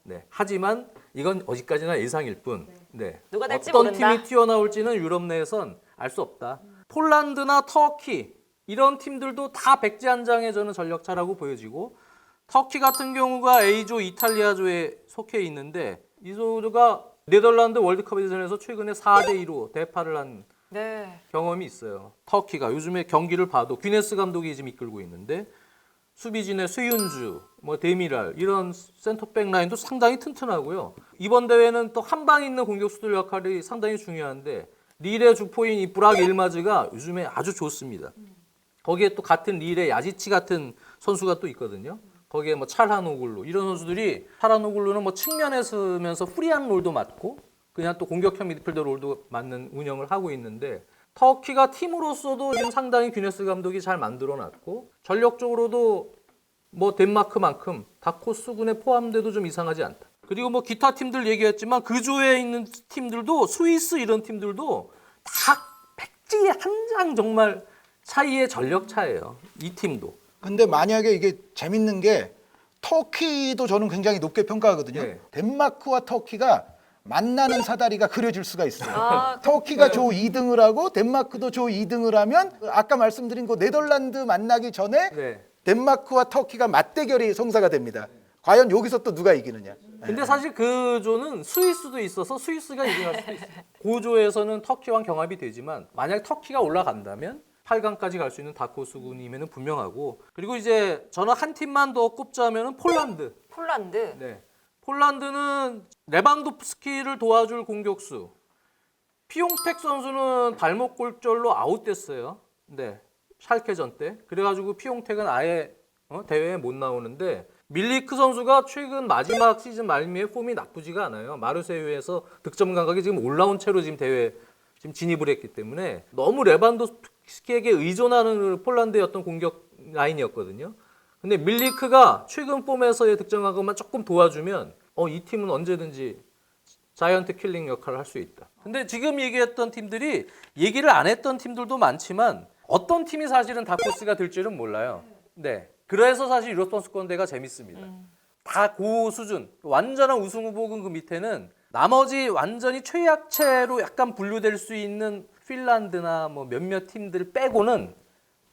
C: 네. 하지만 이건 어디까지나 예상일 뿐. 네.
A: 누가 될지
C: 어떤
A: 모른다.
C: 팀이 튀어나올지는 유럽 내에선 알 수 없다. 폴란드나 터키 이런 팀들도 다 백지한장의 저는 전력차라고 보여지고 터키 같은 경우가 A조 이탈리아조에 속해 있는데 이 조가 네덜란드 월드컵 예선에서 최근에 4대2로 대파를 한
A: 네.
C: 경험이 있어요. 터키가 요즘에 경기를 봐도 귀네스 감독이 지금 이끌고 있는데 수비진의 쇠윤주, 뭐 데미랄 이런 센터백 라인도 상당히 튼튼하고요. 이번 대회는 또 한 방 있는 공격수들 역할이 상당히 중요한데 릴의 주포인 이 브락 일마즈가 요즘에 아주 좋습니다. 거기에 또 같은 릴의 야지치 같은 선수가 또 있거든요. 거기에 뭐 찰하노글루 이런 선수들이 찰하노글루는 뭐 측면에 서면서 프리한 롤도 맡고 그냥 또 공격형 미드필더 롤도 맡는 운영을 하고 있는데 터키가 팀으로서도 지금 상당히 귀네스 감독이 잘 만들어놨고 전력적으로도 뭐 덴마크만큼 다크호스군에 포함돼도 좀 이상하지 않다. 그리고 뭐 기타 팀들 얘기했지만 그 조에 있는 팀들도 스위스 이런 팀들도 다 백지 한 장 정말 차이의 전력차예요. 이 팀도.
B: 근데 만약에 이게 재밌는 게 터키도 저는 굉장히 높게 평가하거든요.
C: 네.
B: 덴마크와 터키가 만나는 사다리가 그려질 수가 있어요.
A: 아,
B: 터키가 조 2등을 하고 덴마크도 조 2등을 하면 아까 말씀드린 그 네덜란드 만나기 전에
C: 네.
B: 덴마크와 터키가 맞대결이 성사가 됩니다. 과연 여기서 또 누가 이기느냐.
C: 근데 사실 그 조는 스위스도 있어서 스위스가 이겨갈 수도 있어요. 그 조에서는 터키와 경합이 되지만 만약 터키가 올라간다면 8강까지 갈 수 있는 다크호스군임에는 분명하고 그리고 이제 저는 한 팀만 더 꼽자면은 폴란드.
A: 폴란드.
C: 네. 폴란드는 레반도프스키를 도와줄 공격수 피용텍 선수는 발목 골절로 아웃됐어요. 네. 샬케전 때. 그래가지고 피용텍은 아예 대회에 못 나오는데 밀리크 선수가 최근 마지막 시즌 말미에 폼이 나쁘지가 않아요. 마르세유에서 득점 감각이 지금 올라온 채로 지금 대회 지금 진입을 했기 때문에 너무 레반도프스키에게 의존하는 폴란드의 어떤 공격 라인이었거든요. 근데 밀리크가 최근 폼에서의 득점 감각만 조금 도와주면 이 팀은 언제든지 자이언트 킬링 역할을 할 수 있다. 근데 지금 얘기했던 팀들이 얘기를 안 했던 팀들도 많지만 어떤 팀이 사실은 다크호스가 될지는 몰라요. 네. 그래서 사실 유럽 선수권대가 재밌습니다. 다 고수준, 완전한 우승 후보군 그 밑에는 나머지 완전히 최약체로 약간 분류될 수 있는 핀란드나 뭐 몇몇 팀들 빼고는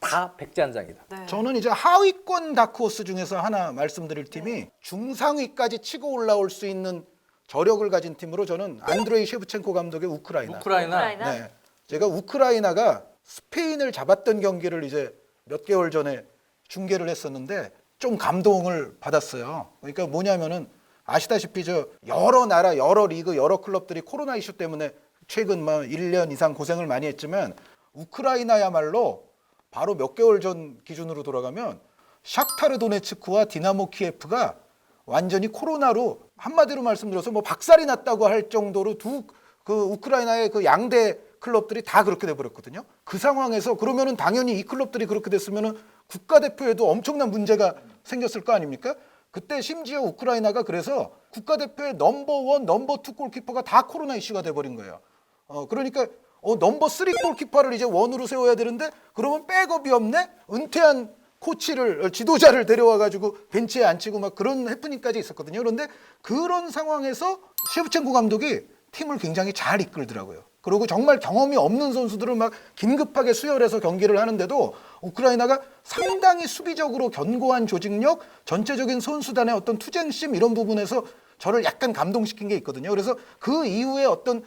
C: 다 백지한장이다.
A: 네.
B: 저는 이제 하위권 다크호스 중에서 하나 말씀드릴 팀이 중상위까지 치고 올라올 수 있는 저력을 가진 팀으로 저는 안드레이 셰프첸코 감독의 우크라이나.
C: 우크라이나.
B: 네. 제가 우크라이나가 스페인을 잡았던 경기를 이제 몇 개월 전에 중계를 했었는데 좀 감동을 받았어요. 그러니까 뭐냐면은 아시다시피 저 여러 나라, 여러 리그, 여러 클럽들이 코로나 이슈 때문에 최근 뭐 1년 이상 고생을 많이 했지만 우크라이나야말로 바로 몇 개월 전 기준으로 돌아가면 샥타르 도네츠크와 디나모 키예프가 완전히 코로나로 한마디로 말씀드려서 뭐 박살이 났다고 할 정도로 그 우크라이나의 그 양대 클럽들이 다 그렇게 돼버렸거든요. 그 상황에서 그러면은 당연히 이 클럽들이 그렇게 됐으면은 국가대표에도 엄청난 문제가 생겼을 거 아닙니까? 그때 심지어 우크라이나가 그래서 국가대표의 넘버1, 넘버2 골키퍼가 다 코로나 이슈가 돼버린 거예요. 그러니까 넘버3 골키퍼를 이제 원으로 세워야 되는데 그러면 백업이 없네? 은퇴한 코치를 지도자를 데려와가지고 벤치에 앉히고 막 그런 해프닝까지 있었거든요. 그런데 그런 상황에서 셰프첸코 감독이 팀을 굉장히 잘 이끌더라고요. 그리고 정말 경험이 없는 선수들을 막 긴급하게 수혈해서 경기를 하는데도 우크라이나가 상당히 수비적으로 견고한 조직력, 전체적인 선수단의 어떤 투쟁심 이런 부분에서 저를 약간 감동시킨 게 있거든요. 그래서 그 이후에 어떤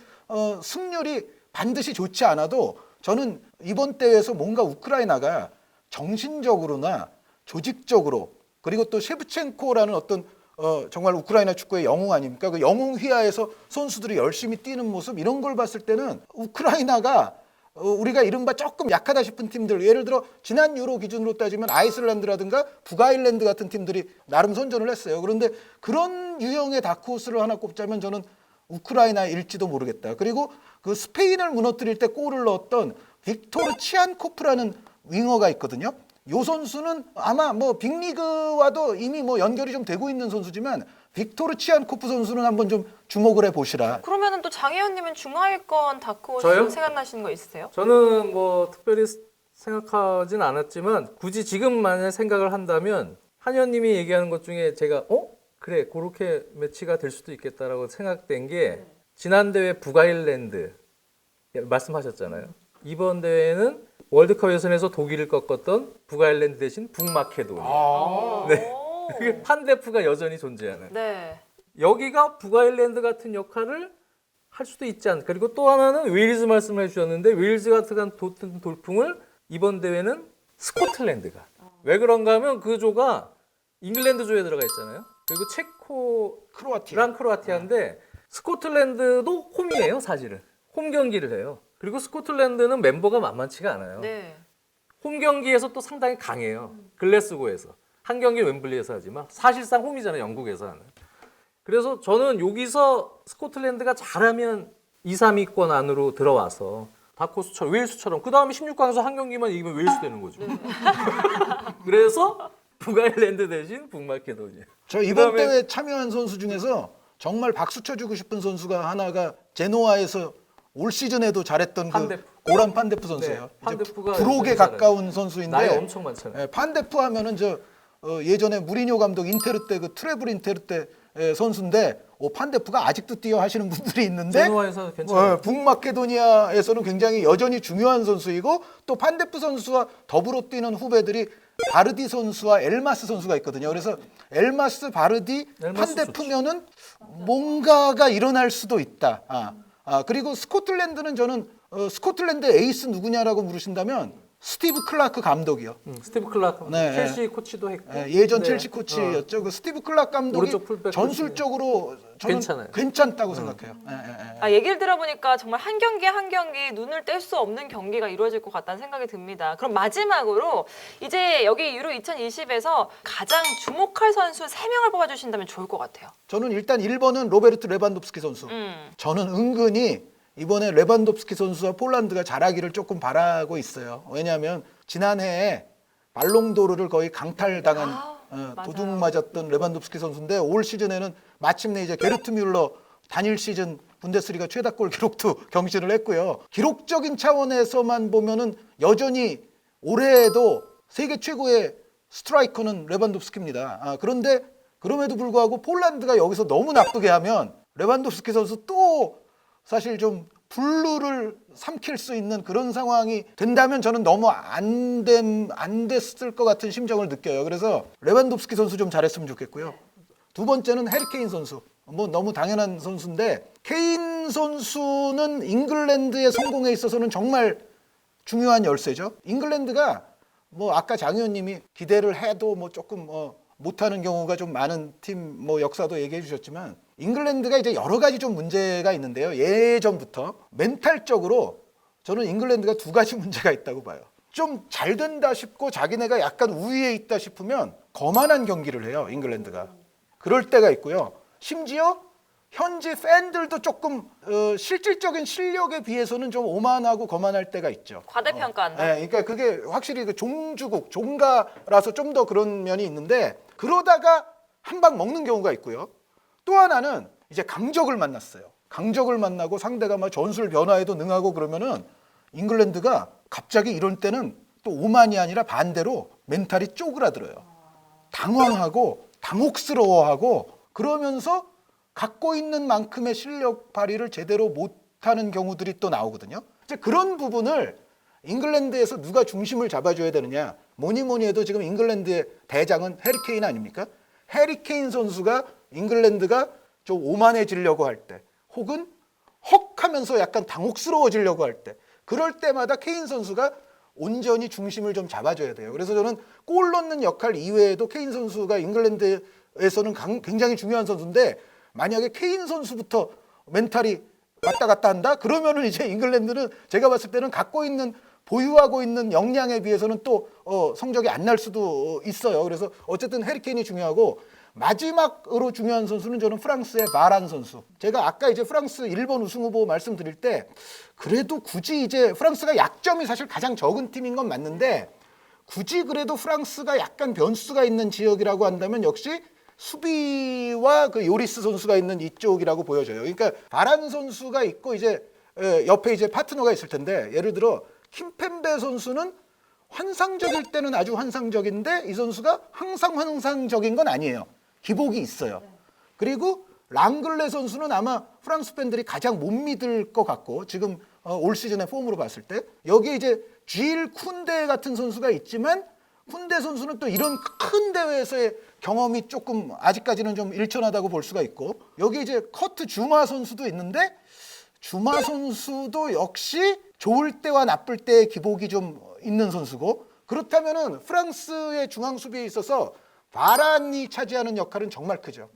B: 승률이 반드시 좋지 않아도 저는 이번 대회에서 뭔가 우크라이나가 정신적으로나 조직적으로 그리고 또 셰프첸코라는 어떤 정말 우크라이나 축구의 영웅 아닙니까? 그 영웅 휘하에서 선수들이 열심히 뛰는 모습 이런 걸 봤을 때는 우크라이나가 우리가 이른바 조금 약하다 싶은 팀들 예를 들어 지난 유로 기준으로 따지면 아이슬란드라든가 북아일랜드 같은 팀들이 나름 선전을 했어요. 그런데 그런 유형의 다크호스를 하나 꼽자면 저는 우크라이나일지도 모르겠다. 그리고 그 스페인을 무너뜨릴 때 골을 넣었던 빅토르 치안코프라는 윙어가 있거든요. 요 선수는 아마 뭐 빅리그와도 이미 뭐 연결이 좀 되고 있는 선수지만 빅토르 치안코프 선수는 한번 좀 주목을 해보시라.
A: 그러면은 또 장혜원님은 중하위권 다크호스
C: 저요?
A: 생각나시는 거 있으세요?
C: 저는 뭐 특별히 생각하진 않았지만 굳이 지금 만약 생각을 한다면 한현님이 얘기하는 것 중에 제가 그래 그렇게 매치가 될 수도 있겠다라고 생각된 게 지난 대회 북아일랜드 말씀하셨잖아요. 이번 대회는 월드컵 예선에서 독일을 꺾었던 북아일랜드 대신 북마케도니아. 네. 그게 판데프가 여전히 존재하는.
A: 네.
C: 여기가 북아일랜드 같은 역할을 할 수도 있지 않을까. 그리고 또 하나는 웨일즈 말씀을 해주셨는데 웨일즈 같은 돌풍을 이번 대회는 스코틀랜드가. 왜 그런가 하면 그 조가 잉글랜드 조에 들어가 있잖아요. 그리고 체코랑 크로아티아인데 스코틀랜드도 홈이에요, 사실은. 홈 경기를 해요. 그리고 스코틀랜드는 멤버가 만만치가 않아요.
A: 네.
C: 홈 경기에서 또 상당히 강해요. 글래스고에서. 한 경기는 웸블리에서 하지만 사실상 홈이잖아요, 영국에서 하는. 그래서 저는 여기서 스코틀랜드가 잘하면 2, 3위권 안으로 들어와서 다크호스처럼 웨일스처럼 그 다음에 16강에서 한 경기만 이기면 웨일스 되는 거죠. 그래서 북아일랜드 대신 북마케도니아.
B: 저 이번 대회 참여한 선수 중에서 정말 박수 쳐주고 싶은 선수가 하나가 제노아에서 올 시즌에도 잘했던
C: 판데프.
B: 그 고란 판데프 선수예요.
C: 네, 판데프가
B: 브록에 가까운 선수인데
C: 나이 엄청 많잖아요.
B: 판데프 하면은 예전에 무리뉴 감독 인테르 때 그 트래블 인테르 때 선수인데 판데프가 아직도 뛰어 하시는 분들이 있는데
C: 제노아에서 괜찮아요.
B: 북마케도니아에서는 굉장히 여전히 중요한 선수이고 또 판데프 선수와 더불어 뛰는 후배들이 바르디 선수와 엘마스 선수가 있거든요. 그래서 엘마스, 바르디,
C: 엘마스
B: 판데프면은 뭔가가 일어날 수도 있다. 그리고 스코틀랜드는 저는 스코틀랜드 에이스 누구냐라고 물으신다면 스티브 클라크 감독이요.
C: 스티브 클라크
B: 네.
C: 첼시 코치도 했고
B: 예전
C: 네.
B: 첼시 코치였죠. 그 스티브 클라크 감독이
C: 오른쪽 풀백
B: 전술적으로 저는
C: 괜찮아요.
B: 괜찮다고 생각해요.
A: 얘기를 들어보니까 정말 한 경기 한 경기 눈을 뗄 수 없는 경기가 이루어질 것 같다는 생각이 듭니다. 그럼 마지막으로 이제 여기 유로 2020에서 가장 주목할 선수 3명을 뽑아주신다면 좋을 것 같아요.
B: 저는 일단 1번은 로베르트 레반도프스키 선수. 저는 은근히 이번에 레반도프스키 선수와 폴란드가 잘하기를 조금 바라고 있어요. 왜냐하면 지난해에 발롱도르를 거의 강탈당한
A: 맞아요.
B: 도둑 맞았던 레반도프스키 선수인데 올 시즌에는 마침내 이제 게르트 뮬러 단일 시즌 분데스리가 최다골 기록도 경신을 했고요. 기록적인 차원에서만 보면은 여전히 올해에도 세계 최고의 스트라이커는 레반도프스키입니다. 그런데 그럼에도 불구하고 폴란드가 여기서 너무 나쁘게 하면 레반도프스키 선수 또 사실 좀 블루를 삼킬 수 있는 그런 상황이 된다면 저는 너무 안 됐을 것 같은 심정을 느껴요. 그래서 레반도프스키 선수 좀 잘했으면 좋겠고요. 두 번째는 해리 케인 선수. 뭐 너무 당연한 선수인데 케인 선수는 잉글랜드의 성공에 있어서는 정말 중요한 열쇠죠. 잉글랜드가 뭐 아까 장 의원님이 기대를 해도 뭐 조금 못하는 경우가 좀 많은 팀 뭐 역사도 얘기해 주셨지만 잉글랜드가 이제 여러 가지 좀 문제가 있는데요. 예전부터 멘탈적으로 저는 잉글랜드가 두 가지 문제가 있다고 봐요. 좀 잘 된다 싶고 자기네가 약간 우위에 있다 싶으면 거만한 경기를 해요. 잉글랜드가. 그럴 때가 있고요. 심지어 현지 팬들도 조금 실질적인 실력에 비해서는 좀 오만하고 거만할 때가 있죠.
A: 과대평가한다.
B: 네, 그러니까 그게 확실히 그 종주국, 종가라서 좀 더 그런 면이 있는데 그러다가 한 방 먹는 경우가 있고요. 또 또 하나는 이제 강적을 만났어요. 강적을 만나고 상대가 막 전술 변화에도 능하고 그러면은 잉글랜드가 갑자기 이럴 때는 또 오만이 아니라 반대로 멘탈이 쪼그라들어요. 당황하고 당혹스러워하고 그러면서 갖고 있는 만큼의 실력 발휘를 제대로 못하는 경우들이 또 나오거든요. 이제 그런 부분을 잉글랜드에서 누가 중심을 잡아줘야 되느냐. 뭐니 뭐니 해도 지금 잉글랜드의 대장은 해리케인 아닙니까? 해리케인 선수가 잉글랜드가 좀 오만해지려고 할 때 혹은 헉 하면서 약간 당혹스러워지려고 할 때 그럴 때마다 케인 선수가 온전히 중심을 좀 잡아줘야 돼요. 그래서 저는 골 넣는 역할 이외에도 케인 선수가 잉글랜드에서는 굉장히 중요한 선수인데 만약에 케인 선수부터 멘탈이 왔다 갔다 한다? 그러면은 이제 잉글랜드는 제가 봤을 때는 갖고 있는 보유하고 있는 역량에 비해서는 또 성적이 안 날 수도 있어요. 그래서 어쨌든 해리케인이 중요하고 마지막으로 중요한 선수는 저는 프랑스의 바란 선수. 제가 아까 이제 프랑스 1번 우승 후보 말씀드릴 때 그래도 굳이 이제 프랑스가 약점이 사실 가장 적은 팀인 건 맞는데 굳이 그래도 프랑스가 약간 변수가 있는 지역이라고 한다면 역시 수비와 그 요리스 선수가 있는 이쪽이라고 보여져요. 그러니까 바란 선수가 있고 이제 옆에 이제 파트너가 있을 텐데 예를 들어 킴펜베 선수는 환상적일 때는 아주 환상적인데 이 선수가 항상 환상적인 건 아니에요. 기복이 있어요. 그리고 랑글레 선수는 아마 프랑스 팬들이 가장 못 믿을 것 같고 지금 올 시즌의 폼으로 봤을 때 여기에 이제 쥐일 쿤데 같은 선수가 있지만 쿤데 선수는 또 이런 큰 대회에서의 경험이 조금 아직까지는 좀 일천하다고 볼 수가 있고 여기 이제 커트 주마 선수도 있는데 주마 선수도 역시 좋을 때와 나쁠 때의 기복이 좀 있는 선수고 그렇다면은 프랑스의 중앙 수비에 있어서 바란이 차지하는 역할은 정말 크죠.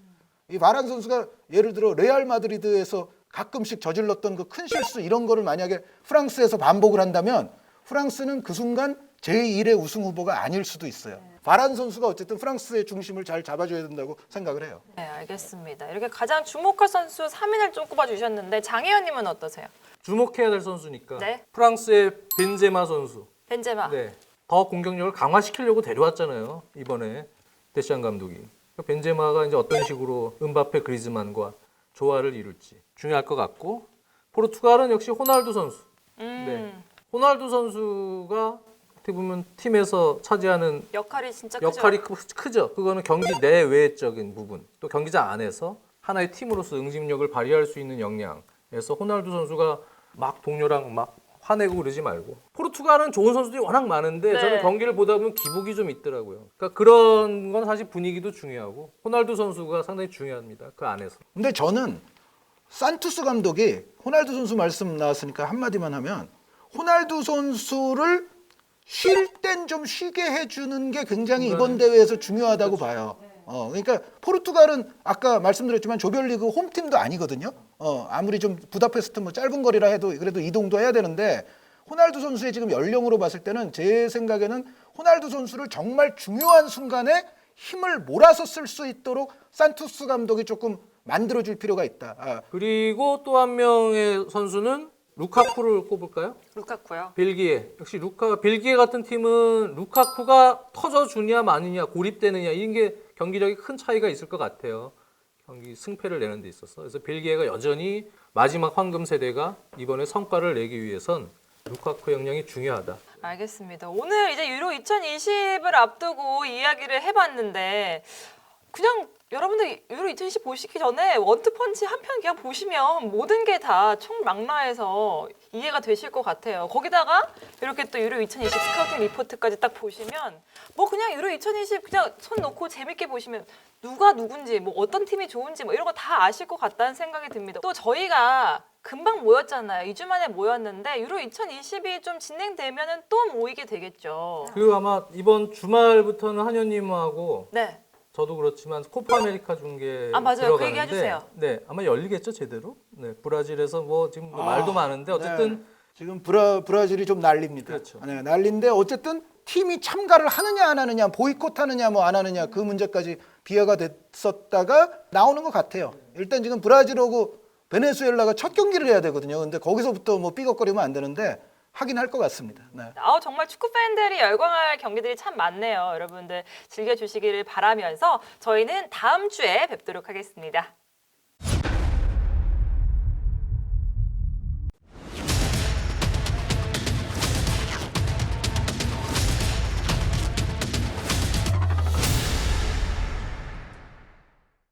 B: 이 바란 선수가 예를 들어 레알 마드리드에서 가끔씩 저질렀던 그 큰 실수 이런 거를 만약에 프랑스에서 반복을 한다면 프랑스는 그 순간 제1의 우승 후보가 아닐 수도 있어요. 바란 선수가 어쨌든 프랑스의 중심을 잘 잡아줘야 된다고 생각을 해요.
A: 네, 알겠습니다. 이렇게 가장 주목할 선수 3인을 좀 꼽아주셨는데 장혜연님은 어떠세요?
C: 주목해야 될 선수니까
A: 네.
C: 프랑스의 벤제마 선수.
A: 벤제마.
C: 네. 더 공격력을 강화시키려고 데려왔잖아요. 이번에 데시안 감독이. 그러니까 벤제마가 이제 어떤 식으로 음바페 그리즈만과 조화를 이룰지 중요할 것 같고 포르투갈은 역시 호날두 선수. 네. 호날두 선수가 어떻게 보면 팀에서 차지하는
A: 역할이 진짜
C: 역할이
A: 크죠.
C: 크죠. 그거는 경기 내외적인 부분, 또 경기장 안에서 하나의 팀으로서 응집력을 발휘할 수 있는 역량에서 호날두 선수가 막 동료랑 막 화내고 그러지 말고 포르투갈은 좋은 선수들이 워낙 많은데
A: 네.
C: 저는 경기를 보다 보면 기복이 좀 있더라고요. 그러니까 그런 건 사실 분위기도 중요하고 호날두 선수가 상당히 중요합니다. 그 안에서.
B: 근데 저는 산투스 감독이 호날두 선수 말씀 나왔으니까 한마디만 하면 호날두 선수를 쉴 땐 좀 쉬게 해주는 게 굉장히 이번 대회에서 중요하다고 봐요. 그러니까 포르투갈은 아까 말씀드렸지만 조별리그 홈팀도 아니거든요. 아무리 좀 부다페스트 뭐 짧은 거리라 해도 그래도 이동도 해야 되는데 호날두 선수의 지금 연령으로 봤을 때는 제 생각에는 호날두 선수를 정말 중요한 순간에 힘을 몰아서 쓸 수 있도록 산투스 감독이 조금 만들어줄 필요가 있다.
C: 그리고 또 한 명의 선수는 루카쿠를 꼽을까요?
A: 루카쿠요.
C: 벨기에. 역시 벨기에 같은 팀은 루카쿠가 터져주냐 마느냐 고립되느냐 이런 게 경기력이 큰 차이가 있을 것 같아요. 경기 승패를 내는 데 있어서. 그래서 벨기에가 여전히 마지막 황금 세대가 이번에 성과를 내기 위해선 루카쿠 역량이 중요하다.
A: 알겠습니다. 오늘 이제 유로 2020을 앞두고 이야기를 해봤는데 그냥 여러분들 유로 2020 보시기 전에 원투펀치 한 편 그냥 보시면 모든 게 다 총망라해서 이해가 되실 것 같아요. 거기다가 이렇게 또 유로 2020 스카우팅 리포트까지 딱 보시면 뭐 그냥 유로 2020 그냥 손 놓고 재밌게 보시면 누가 누군지 뭐 어떤 팀이 좋은지 뭐 이런 거 다 아실 것 같다는 생각이 듭니다. 또 저희가 금방 모였잖아요. 2주 만에 모였는데 유로 2020이 좀 진행되면은 또 모이게 되겠죠.
C: 그리고 아마 이번 주말부터는 한현님하고
A: 네.
C: 저도 그렇지만 코파 아메리카 중계
A: 아, 맞아요. 그
C: 들어가는데
A: 얘기 해주세요.
C: 네, 아마 열리겠죠 제대로. 네, 브라질에서 뭐 지금 말도 많은데 어쨌든
B: 네. 지금 브라질이 좀 난립니다.
C: 그렇죠.
B: 네, 난리인데 어쨌든 팀이 참가를 하느냐 안 하느냐, 보이콧하느냐 뭐 안 하느냐 그 문제까지 비화가 됐었다가 나오는 것 같아요. 일단 지금 브라질하고 베네수엘라가 첫 경기를 해야 되거든요. 근데 거기서부터 뭐 삐걱거리면 안 되는데 하긴 할 것 같습니다. 네.
A: 정말 축구 팬들이 열광할 경기들이 참 많네요. 여러분들 즐겨주시기를 바라면서 저희는 다음 주에 뵙도록 하겠습니다.